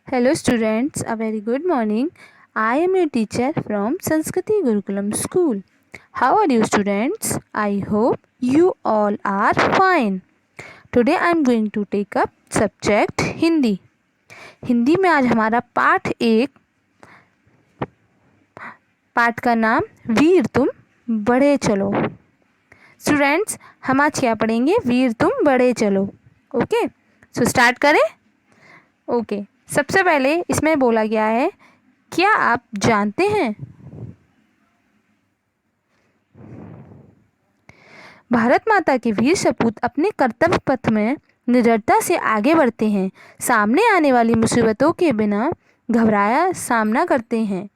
Hello students, a very good morning. I am your teacher from Sanskriti Gurukulam School. How are you students? I hope you all are fine. Today I am going to take up subject Hindi. Hindi में आज हमारा पाठ का नाम वीर तुम बढ़े चलो. Students, हम आज क्या पढ़ेंगे? वीर तुम बढ़े चलो. ओके, सो स्टार्ट करें. ओके, सबसे पहले इसमें बोला गया है, क्या आप जानते हैं भारत माता के वीर सपूत अपने कर्तव्य पथ में निडरता से आगे बढ़ते हैं, सामने आने वाली मुसीबतों के बिना घबराया सामना करते हैं.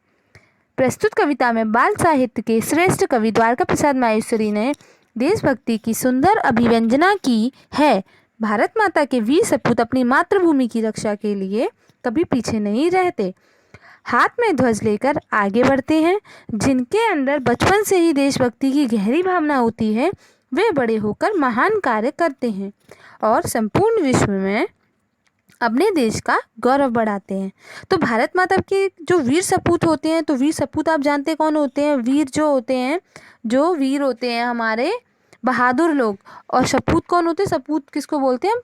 प्रस्तुत कविता में बाल साहित्य के श्रेष्ठ कवि द्वारका प्रसाद माहेश्वरी ने देशभक्ति की सुंदर अभिव्यंजना की है. भारत माता के वीर सपूत अपनी मातृभूमि की रक्षा के लिए कभी पीछे नहीं रहते, हाथ में ध्वज लेकर आगे बढ़ते हैं. जिनके अंदर बचपन से ही देशभक्ति की गहरी भावना होती है, वे बड़े होकर महान कार्य करते हैं और संपूर्ण विश्व में अपने देश का गौरव बढ़ाते हैं. तो भारत माता के जो वीर सपूत होते हैं, तो वीर सपूत आप जानते हैं कौन होते हैं? वीर जो वीर होते हैं हमारे बहादुर लोग. और सपूत कौन होते हैं? सपूत किसको बोलते हैं?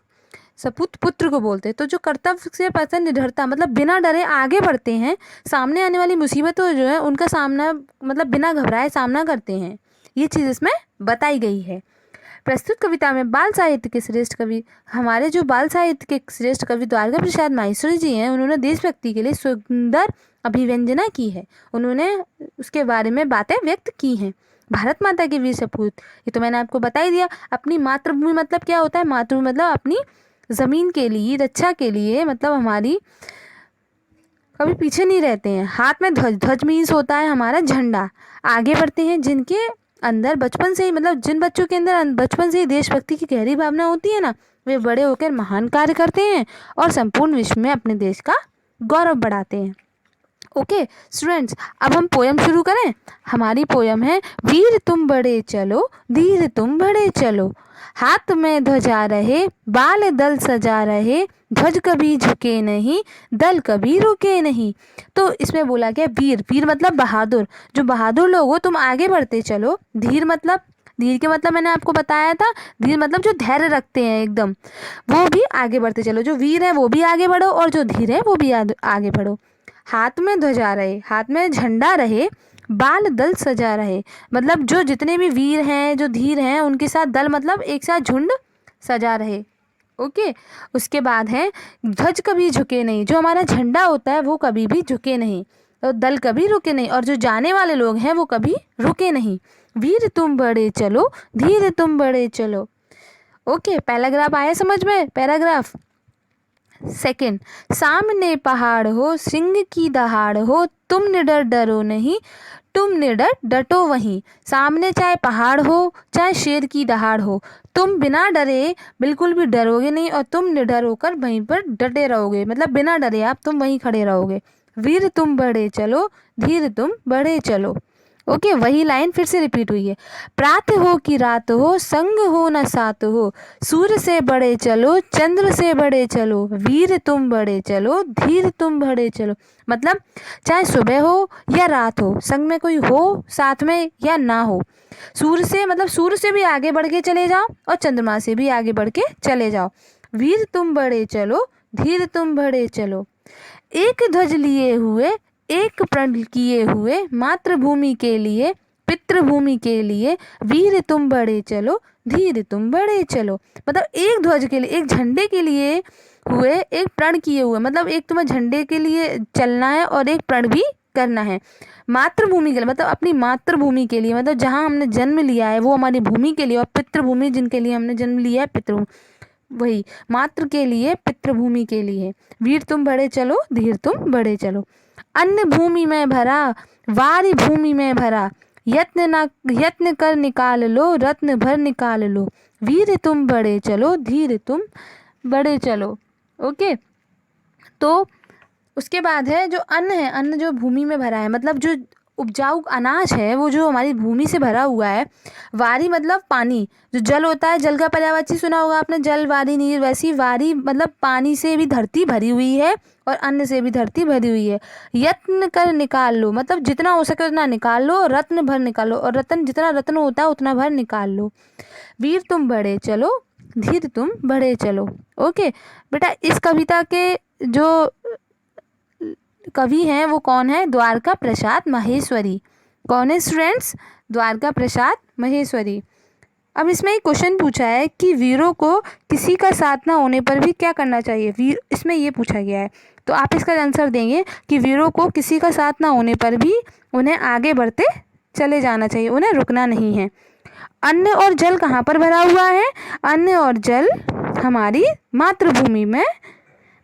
सपूत पुत्र को बोलते हैं. तो जो कर्तव्य से पथ निडरता मतलब बिना डरे आगे बढ़ते हैं, सामने आने वाली मुसीबतों जो है उनका सामना मतलब बिना घबराए सामना करते हैं, ये चीज़ इसमें बताई गई है. प्रस्तुत कविता में बाल साहित्य के श्रेष्ठ कवि हमारे जो बाल साहित्य के श्रेष्ठ कवि द्वारका प्रसाद माहेश्वरी जी हैं, उन्होंने देशभक्ति के लिए सुंदर अभिव्यंजना की है. उन्होंने उसके बारे में बातें व्यक्त की हैं. भारत माता के वीर सपूत, ये तो मैंने आपको बता ही दिया. अपनी मातृभूमि मतलब क्या होता है? मातृभूमि मतलब अपनी ज़मीन के लिए, रक्षा के लिए, मतलब हमारी कभी पीछे नहीं रहते हैं. हाथ में ध्वज मीन्स होता है हमारा झंडा. आगे बढ़ते हैं. जिनके अंदर बचपन से ही मतलब जिन बच्चों के अंदर बचपन से ही देशभक्ति की गहरी भावना होती है ना, वे बड़े होकर महान कार्य करते हैं और संपूर्ण विश्व में अपने देश का गौरव बढ़ाते हैं. ओके स्टूडेंट्स, अब हम पोयम शुरू करें. हमारी पोयम है, वीर तुम बढ़े चलो, धीर तुम बढ़े चलो, हाथ में ध्वजा रहे, बाल दल सजा रहे, ध्वज कभी झुके नहीं, दल कभी रुके नहीं. तो इसमें बोला गया वीर. वीर मतलब बहादुर. जो बहादुर लोग हो तुम आगे बढ़ते चलो. धीर के मतलब मैंने आपको बताया था. धीर मतलब जो धैर्य रखते हैं एकदम, वो भी आगे बढ़ते चलो. जो वीर है वो भी आगे बढ़ो और जो धीर है वो भी आगे बढ़ो. हाथ में ध्वजा रहे, हाथ में झंडा रहे, बाल दल सजा रहे, मतलब जो जितने भी वीर हैं, जो धीर हैं, उनके साथ दल मतलब एक साथ झुंड सजा रहे. ओके, उसके बाद है ध्वज कभी झुके नहीं. जो हमारा झंडा होता है वो कभी भी झुके नहीं, तो दल कभी रुके नहीं, और जो जाने वाले लोग हैं वो कभी रुके नहीं. वीर तुम बढ़े चलो, धीर तुम बढ़े चलो. ओके, पैराग्राफ आया समझ में? पैराग्राफ सेकंड, सामने पहाड़ हो, सिंह की दहाड़ हो, तुम निडर डरो नहीं, तुम निडर डटो वहीं. सामने चाहे पहाड़ हो, चाहे शेर की दहाड़ हो, तुम बिना डरे बिल्कुल भी डरोगे नहीं और तुम निडर होकर वहीं पर डटे रहोगे. मतलब बिना डरे आप तुम वहीं खड़े रहोगे. वीर तुम बढ़े चलो, धीर तुम बढ़े चलो. ओके, वही लाइन फिर से रिपीट हुई है. प्रात हो कि रात हो, संग हो न साथ हो, सूर्य से बढ़े चलो, चंद्र से बढ़े चलो, वीर तुम बढ़े चलो, धीर तुम बढ़े चलो. मतलब चाहे सुबह हो या रात हो, संग में कोई हो साथ में या ना हो, सूर्य से मतलब सूर्य से भी आगे बढ़ के चले जाओ और चंद्रमा से भी आगे बढ़ के चले जाओ. वीर तुम बढ़े चलो, धीर तुम बढ़े चलो. एक ध्वज लिए हुए, एक प्रण किए हुए, मातृभूमि के लिए, पितृभूमि के लिए, वीर तुम बढ़े चलो, धीर तुम बढ़े चलो. मतलब एक ध्वज के लिए, एक झंडे के लिए हुए, एक प्रण किए हुए, मतलब एक तुम्हें झंडे के लिए चलना है और एक प्रण भी करना है. मातृभूमि के लिए मतलब अपनी मातृभूमि के लिए, मतलब जहाँ हमने जन्म लिया है वो हमारी भूमि के लिए, और पितृभूमि जिनके लिए हमने जन्म लिया है, पितृभूमि, वही मातृ के लिए, पितृभूमि के लिए. वीर तुम बढ़े चलो, धीर तुम बढ़े चलो. अन्न भूमि में भरा, वारी भूमि में भरा, यत्न कर निकाल लो, रत्न भर निकाल लो, वीर तुम बढ़े चलो, धीर तुम बढ़े चलो. ओके, तो उसके बाद है जो अन्न है, अन्न जो भूमि में भरा है, मतलब जो उपजाऊ अनाज है वो जो हमारी भूमि से भरा हुआ है। वारी मतलब पानी, जो जल होता है, जल का पर्यायवाची सुना होगा आपने, जल वारी नीर, वैसी वारी मतलब पानी से भी धरती भरी हुई है और अन्न से भी धरती भरी हुई है। यत्न कर निकाल लो मतलब जितना हो सके उतना निकाल लो, रत्न भर निकालो, और रत्न जितना रत्न होता है उतना भर निकाल लो। वीर तुम बढ़े चलो, धीर तुम बढ़े चलो। ओके बेटा, इस कविता के जो कवि हैं वो कौन है? द्वारका प्रसाद महेश्वरी। कौन है स्टूडेंट्स? द्वारका प्रसाद महेश्वरी। अब इसमें एक क्वेश्चन पूछा है कि वीरों को किसी का साथ ना होने पर भी क्या करना चाहिए। वीर, इसमें ये पूछा गया है, तो आप इसका आंसर देंगे कि वीरों को किसी का साथ ना होने पर भी उन्हें आगे बढ़ते चले जाना चाहिए, उन्हें रुकना नहीं है। अन्न और जल कहाँ पर भरा हुआ है? अन्न और जल हमारी मातृभूमि में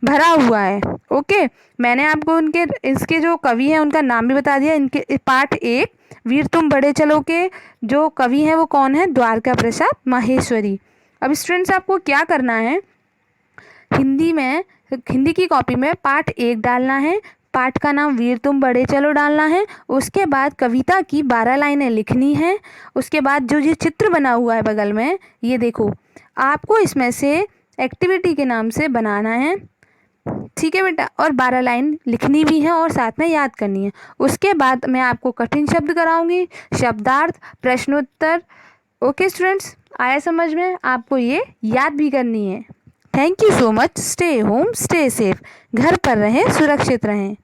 भरा हुआ है। ओके, मैंने आपको उनके इसके जो कवि हैं उनका नाम भी बता दिया। इनके पार्ट 1 वीर तुम बढ़े चलो के जो कवि हैं वो कौन है? द्वारका प्रसाद माहेश्वरी। अब स्टूडेंट्स आपको क्या करना है, हिंदी की कॉपी में पार्ट 1 डालना है, पाठ का नाम वीर तुम बढ़े चलो डालना है। उसके बाद कविता की 12 लाइनें लिखनी है। उसके बाद जो ये चित्र बना हुआ है बगल में, ये देखो, आपको इसमें से एक्टिविटी के नाम से बनाना है, ठीक है बेटा, और 12 लाइन लिखनी भी है और साथ में याद करनी है। उसके बाद मैं आपको कठिन शब्द कराऊंगी, शब्दार्थ, प्रश्नोत्तर। ओके स्टूडेंट्स, आया समझ में? आपको ये याद भी करनी है। Thank you so much. Stay home, stay safe. घर पर रहें, सुरक्षित रहें।